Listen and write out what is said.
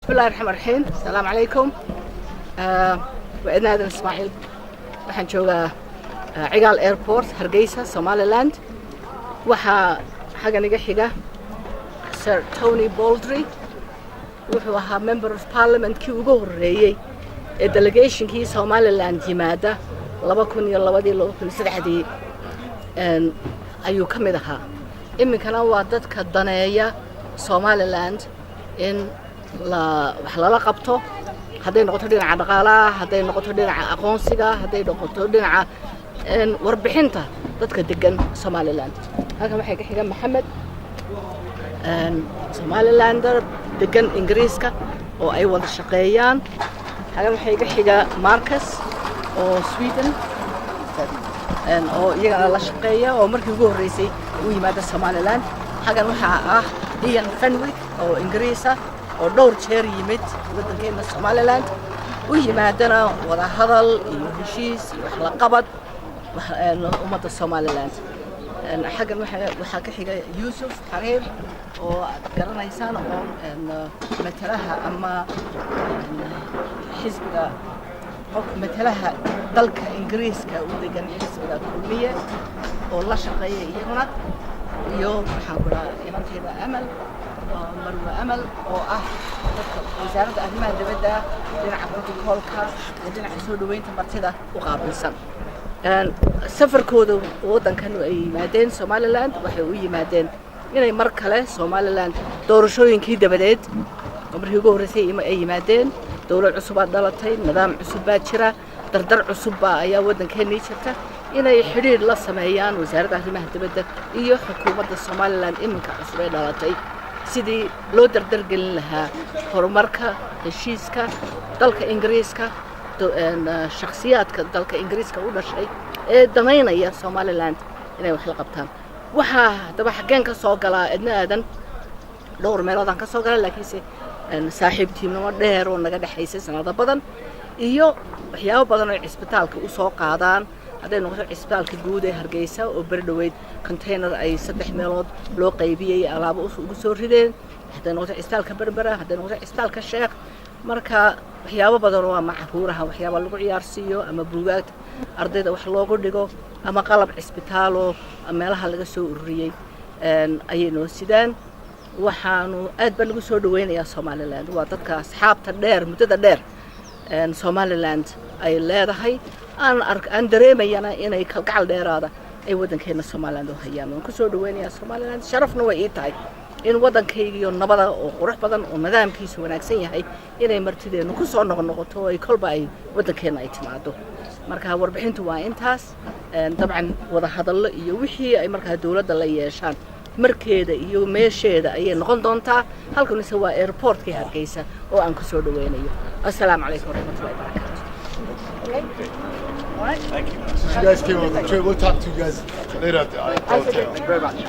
بسم الله الرحمن الرحيم. السلام عليكم. وإذن هذا إسماعيل waxaan joogaa Cigaal Airport Hargeysa Somaliland waxa xagan iga xiga Sir Tony Baldry wuxuu ahaa member of parliament kii ugu horeeyay ee delegationkii Somaliland yimaada 2002-2003 ayuu ka mid ahaa iminkana waa dadka daneeya Somaliland in wax lala qabto hadday noqoto dhinaca dhaqaalaha hadday noqoto dhinaca aqoonsiga hadday noqoto dhinaca warbixinta dadka degan Somaliland halkan waxa ka xiga Maxamed Somalilander degan Ingiriiska oo ay wada shaqeeyaan halkan waxa ka xiga Marcus oo Sweden oo iyagana la shaqeeya oo markii ugu horeysay uu yimaado Somaliland halkan waxa ah Ian Fenwick oo Ingiriisa oo dhowr jeer yimid wadankeena Somaliland u yimaadana wada hadal iyo heshiis iyo wax la qabad ummadda Somaliland xagan waxa ka xiga Yusuf Kareem oo garanaysaan oo matalaha ama xisbiga matalaha dalka Ingiriiska u degan xisbiga kulmiye oo la shaqeeya iyaguna iyo waxa ku dhacay amal marwa amal oo ah wasaaradda arrimaha dibadda dhinaca protocolka iyo dhinaca soo dhaweynta martida u qaabilsan safarkooda wadankan ay yimaadeen Somaliland waxay u yimaadeen inay mar kale Somaliland doorashooyinkii dabadeed markii ugu horeysay ay yimaadeen dawlad cusub baa dhalatay nidaam cusub baa jira dardar cusub baa ayaa wadankeena jirta inay xiriir la sameeyaan wasaaradda arrimaha dibadda iyo xukuumadda Somaliland iminka cusub ee dhalatay sidii loo dardar gelin lahaa horumarka heshiiska dalka Ingiriiska shakhsiyaadka dalka Ingiriiska u dhashay ee dameynaya Somaliland inay wax la qabtaan waxa daba xageen ka soo galaa idna aadan dhowr meelood aan ka soo galay laakiin saaxiibtiinimo dheer oo naga dhaxaysay sanado badan iyo waxyaabo badan oo isbitaalka u soo qaadaan hadday noqoto isbitaalka guud ee Hargeysa oo berdhaweyd container ay 3 meelood loo qaybiyay alaabo ugu soo rideen hadday noqoto isbitaalka Berbera hadday noqoto isbitaalka Sheekh marka waxyaabo badan oo macruuraha waxyaabo lagu ciyaarsiiyo ama buugaag ardayda wax loogu dhigo ama qalab isbitaalo meelaha laga soo ururiyay ayay noo sidaan waxaanu aad baan ugu soo dhaweynayaa Somaliland waa dadka asxaabta dheer muddada dheer Somaliland ay leedahay aan dareemayana inay kalgacal dheeraada ay wadankeena Somaliland u hayaan waan ku soo dhaweynayaa Somaliland sharafna way ii tahay in wadankayga nabada oo qurux badan oo nidaamkiisu wanaagsan yahay inay martideenu ku soo noqoto ay kolba ay wadankeena ay timaado marka warbixintu waa intaas dabcan wada hadallo iyo wixii ay markaa dawladda la yeeshaan markeeda iyo meesheeda ayay noqon doontaa halkan waa airportka Hargeysa oo aan ku soo dhaweynayo assalaamu calaykum warahmatullahi wabarakatuh. Thank you. You guys came on the trip. We'll talk to you guys later. Thank you very much.